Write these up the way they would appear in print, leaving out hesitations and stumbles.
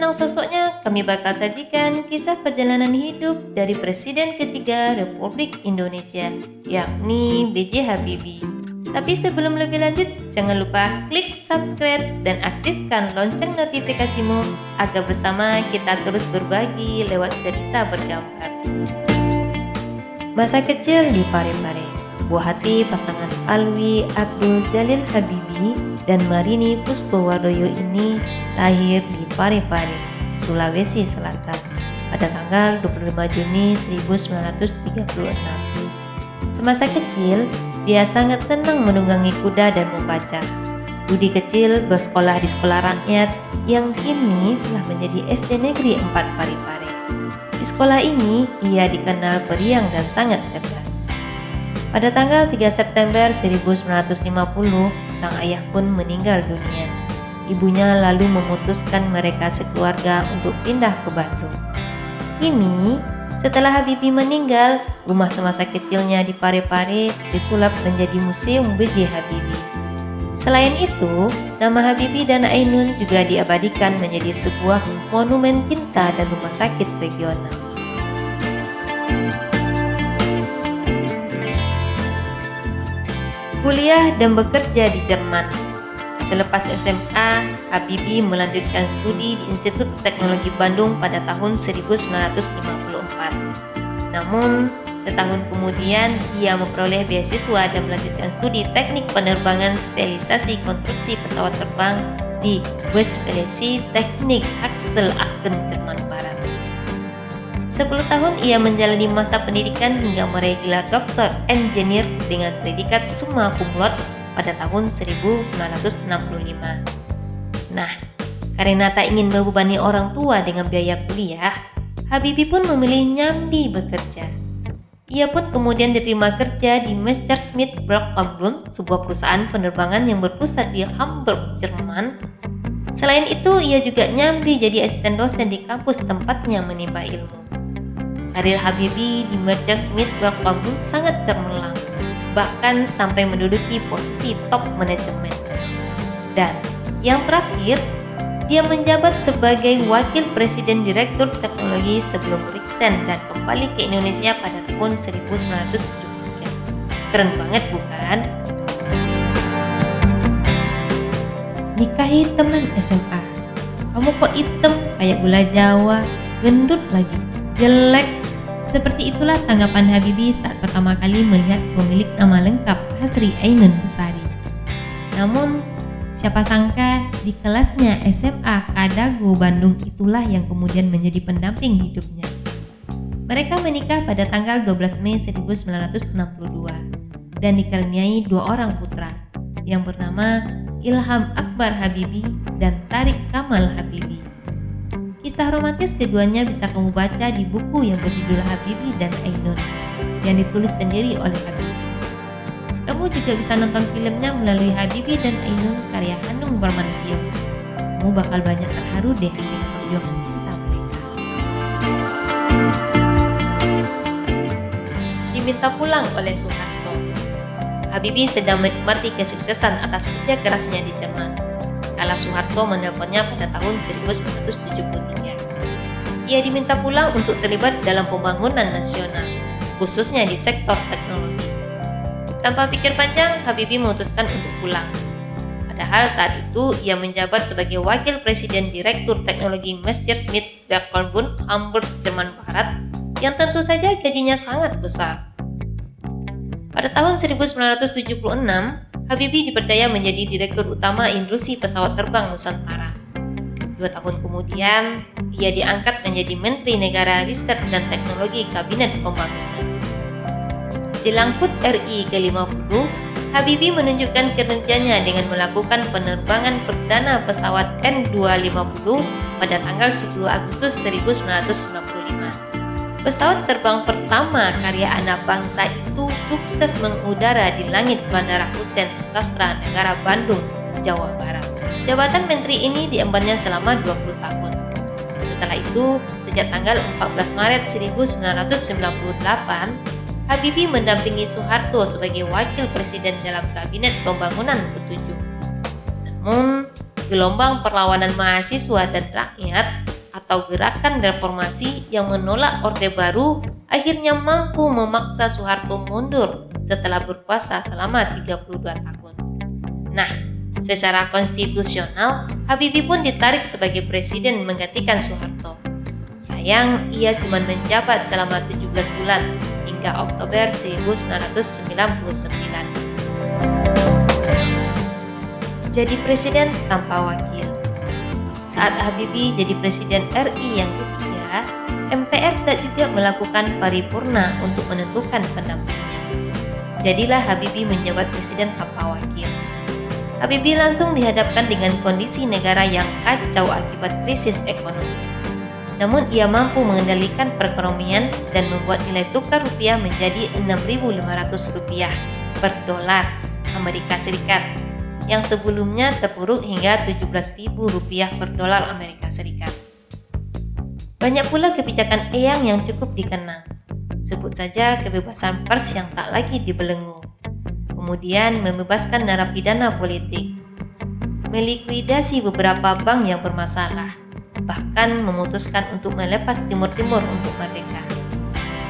mengenang sosoknya, kami bakal sajikan kisah perjalanan hidup dari Presiden ketiga Republik Indonesia, yakni B.J. Habibie. Tapi sebelum lebih lanjut, jangan lupa klik subscribe dan aktifkan lonceng notifikasimu agar bersama kita terus berbagi lewat cerita bergambar. Masa kecil di Parepare, buah hati pasangan Alwi Abdul Jalil Habibie dan Marini Puspowardoyo ini lahir di Parepare, Sulawesi Selatan pada tanggal 25 Juni 1936. Semasa kecil, dia sangat senang menunggangi kuda dan membaca. Budi kecil bersekolah di sekolah rakyat yang kini telah menjadi SD Negeri 4 Parepare. Di sekolah ini, ia dikenal periang dan sangat cerdas. Pada tanggal 3 September 1950, sang ayah pun meninggal dunia. Ibunya lalu memutuskan mereka sekeluarga untuk pindah ke Bandung. Kini, setelah Habibie meninggal, rumah semasa kecilnya di Parepare disulap menjadi Museum B.J. Habibie. Selain itu, nama Habibie dan Ainun juga diabadikan menjadi sebuah monumen cinta dan rumah sakit regional. Kuliah dan bekerja di Jerman. Selepas SMA, Habibie melanjutkan studi di Institut Teknologi Bandung pada tahun 1954. Namun, setahun kemudian ia memperoleh beasiswa dan melanjutkan studi teknik penerbangan spesialisasi konstruksi pesawat terbang di Westfälische Technik Achselachen, Jerman Barat. 10 tahun ia menjalani masa pendidikan hingga meraih gelar doktor engineer dengan predikat summa cum laude pada tahun 1965. Nah, karena tak ingin membebani orang tua dengan biaya kuliah, Habibie pun memilih nyambi bekerja. Ia pun kemudian diterima kerja di Messerschmitt Böckler, sebuah perusahaan penerbangan yang berpusat di Hamburg, Jerman. Selain itu, ia juga nyambi jadi asisten dosen di kampus tempatnya menimba ilmu. Karir Habibie di Messerschmitt Böckler sangat cemerlang, bahkan sampai menduduki posisi top manajemen. Dan yang terakhir, dia menjabat sebagai Wakil Presiden Direktur Teknologi sebelum resign dan kembali ke Indonesia pada tahun 1973. Keren banget bukan? Nikahi teman SMA. Kamu kok hitam kayak gula Jawa, gendut lagi, jelek. Seperti itulah tanggapan Habibie saat pertama kali melihat pemilik nama lengkap Hasri Ainun Besari. Namun, siapa sangka di kelasnya SMA Kadago Bandung itulah yang kemudian menjadi pendamping hidupnya. Mereka menikah pada tanggal 12 Mei 1962 dan dikaruniai 2 orang putra yang bernama Ilham Akbar Habibie dan Tariq Kamal Habibie. Kisah romantis keduanya bisa kamu baca di buku yang berjudul Habibie dan Ainun yang ditulis sendiri oleh Habibie. Kamu juga bisa nonton filmnya melalui Habibie dan Ainun karya Hanung Bramantyo. Kamu bakal banyak terharu deh dengan perjuangan cinta mereka. Diminta pulang oleh Soeharto. Habibie sedang menikmati kesuksesan atas kerja kerasnya di Jerman kala Soeharto menelponnya pada tahun 1973. Ia diminta pulang untuk terlibat dalam pembangunan nasional, khususnya di sektor teknologi. Tanpa pikir panjang, Habibie memutuskan untuk pulang. Padahal saat itu ia menjabat sebagai Wakil Presiden Direktur Teknologi Messerschmitt Böckler, Hamburg, Jerman Barat, yang tentu saja gajinya sangat besar. Pada tahun 1976, Habibie dipercaya menjadi Direktur Utama Industri Pesawat Terbang Nusantara. 2 tahun kemudian, ia diangkat menjadi Menteri Negara Riset dan Teknologi Kabinet Pembangunan. Jelang HUT RI ke-50, Habibie menunjukkan kinerjanya dengan melakukan penerbangan perdana pesawat N250 pada tanggal 10 Agustus 1995. Pesawat terbang pertama karya anak bangsa itu sukses mengudara di langit Bandara Hussein Sastra Negara Bandung, Jawa Barat. Jabatan menteri ini diembannya selama 20 tahun. Setelah itu, sejak tanggal 14 Maret 1998, Habibie mendampingi Soeharto sebagai Wakil Presiden dalam Kabinet Pembangunan ke-7. Namun, gelombang perlawanan mahasiswa dan rakyat atau gerakan reformasi yang menolak Orde Baru akhirnya mampu memaksa Soeharto mundur setelah berkuasa selama 32 tahun. Nah, secara konstitusional, Habibie pun ditarik sebagai presiden menggantikan Soeharto. Sayang, ia cuma menjabat selama 17 bulan hingga Oktober 1999. Jadi presiden tanpa wakil. Saat Habibie jadi presiden RI yang ketiga, MPR tak juga melakukan paripurna untuk menentukan pendampingnya. Jadilah Habibie menjabat presiden tanpa wakil. Habibie langsung dihadapkan dengan kondisi negara yang kacau akibat krisis ekonomi. Namun ia mampu mengendalikan perekonomian dan membuat nilai tukar rupiah menjadi Rp6.500 per dolar Amerika Serikat, yang sebelumnya terpuruk hingga Rp17.000 per dolar Amerika Serikat. Banyak pula kebijakan Eyang yang cukup dikenang. Sebut saja kebebasan pers yang tak lagi dibelenggu. Kemudian membebaskan narapidana politik, melikuidasi beberapa bank yang bermasalah, bahkan memutuskan untuk melepas Timur Timur untuk merdeka.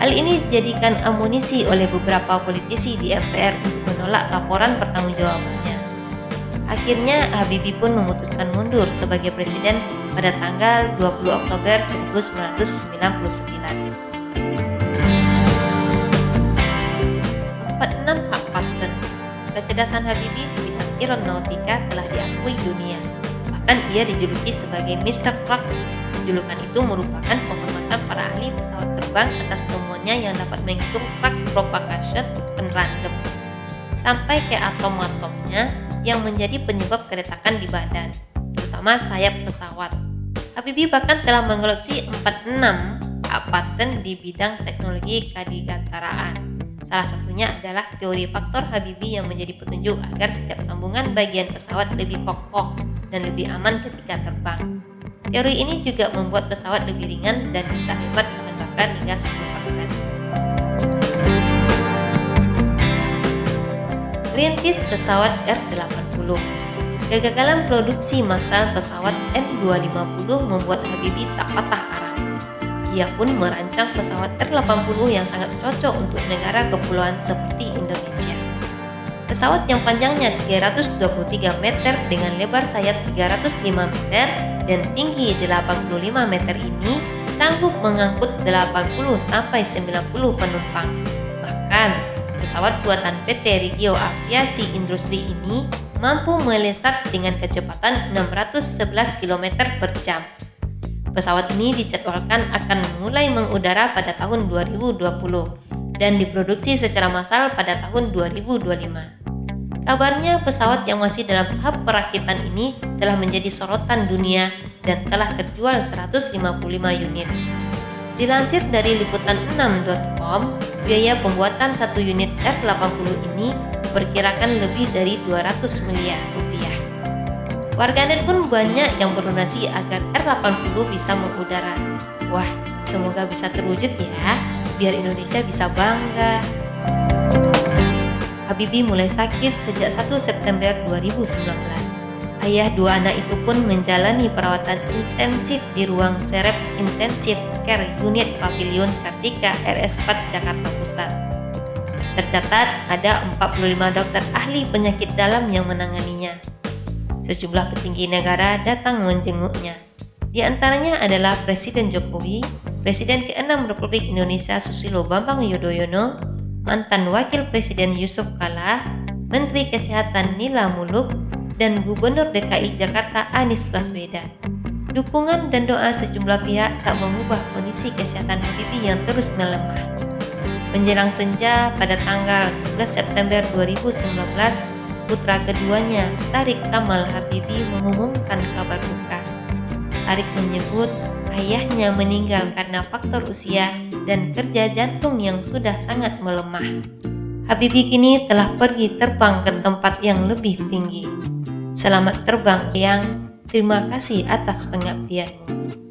Hal ini dijadikan amunisi oleh beberapa politisi di MPR untuk menolak laporan pertanggungjawabannya. Akhirnya Habibie pun memutuskan mundur sebagai presiden pada tanggal 20 Oktober 1999. 46 hak paten. Kecerdasan Habibie di bidang aeronautika telah diakui dunia. Bahkan ia dijuluki sebagai Mr. Truck. Julukan itu merupakan penghormatan para ahli pesawat terbang atas temuannya yang dapat menghitung truck propagation open random sampai ke atom-atomnya yang menjadi penyebab keretakan di badan, terutama sayap pesawat. Habibie bahkan telah mengoleksi 46 hak paten di bidang teknologi kadigantaraan. Salah satunya adalah teori faktor Habibie yang menjadi petunjuk agar setiap sambungan bagian pesawat lebih kokoh dan lebih aman ketika terbang. Teori ini juga membuat pesawat lebih ringan dan bisa hemat bahan bakar hingga 10%. Rintis pesawat R-80. Kegagalan produksi massal pesawat N250 membuat Habibie tak patah arang. Ia pun merancang pesawat R-80 yang sangat cocok untuk negara kepulauan seperti Indonesia. Pesawat yang panjangnya 323 meter dengan lebar sayap 305 meter dan tinggi 85 meter ini sanggup mengangkut 80-90 penumpang. Bahkan, pesawat buatan PT Regio Aviasi Industri ini mampu melesat dengan kecepatan 611 km per jam. Pesawat ini dijadwalkan akan mulai mengudara pada tahun 2020 dan diproduksi secara massal pada tahun 2025. Kabarnya pesawat yang masih dalam tahap perakitan ini telah menjadi sorotan dunia dan telah terjual 155 unit. Dilansir dari liputan6.com, biaya pembuatan satu unit R-80 ini diperkirakan lebih dari 200 miliar rupiah. Warganet pun banyak yang berdonasi agar R-80 bisa mengudara. Wah, semoga bisa terwujud ya, biar Indonesia bisa bangga. Habibie mulai sakit sejak 1 September 2019. Ayah dua anak itu pun menjalani perawatan intensif di ruang Serep Intensive Care Unit Pavilion Kartika RS4 Jakarta Pusat. Tercatat ada 45 dokter ahli penyakit dalam yang menanganinya. Sejumlah petinggi negara datang menjenguknya. Di antaranya adalah Presiden Jokowi, Presiden ke-6 Republik Indonesia Susilo Bambang Yudhoyono, mantan Wakil Presiden Yusuf Kala, Menteri Kesehatan Nila Muluk, dan Gubernur DKI Jakarta Anies Baswedan. Dukungan dan doa sejumlah pihak tak mengubah kondisi kesehatan Habibie yang terus melemah. Menjelang senja pada tanggal 11 September 2019, putra keduanya, Tariq Kamal Habibie, mengumumkan kabar duka. Tariq menyebut ayahnya meninggal karena faktor usia dan kerja jantung yang sudah sangat melemah. Habibie kini telah pergi terbang ke tempat yang lebih tinggi. Selamat terbang, Eyang. Terima kasih atas pengabdianmu.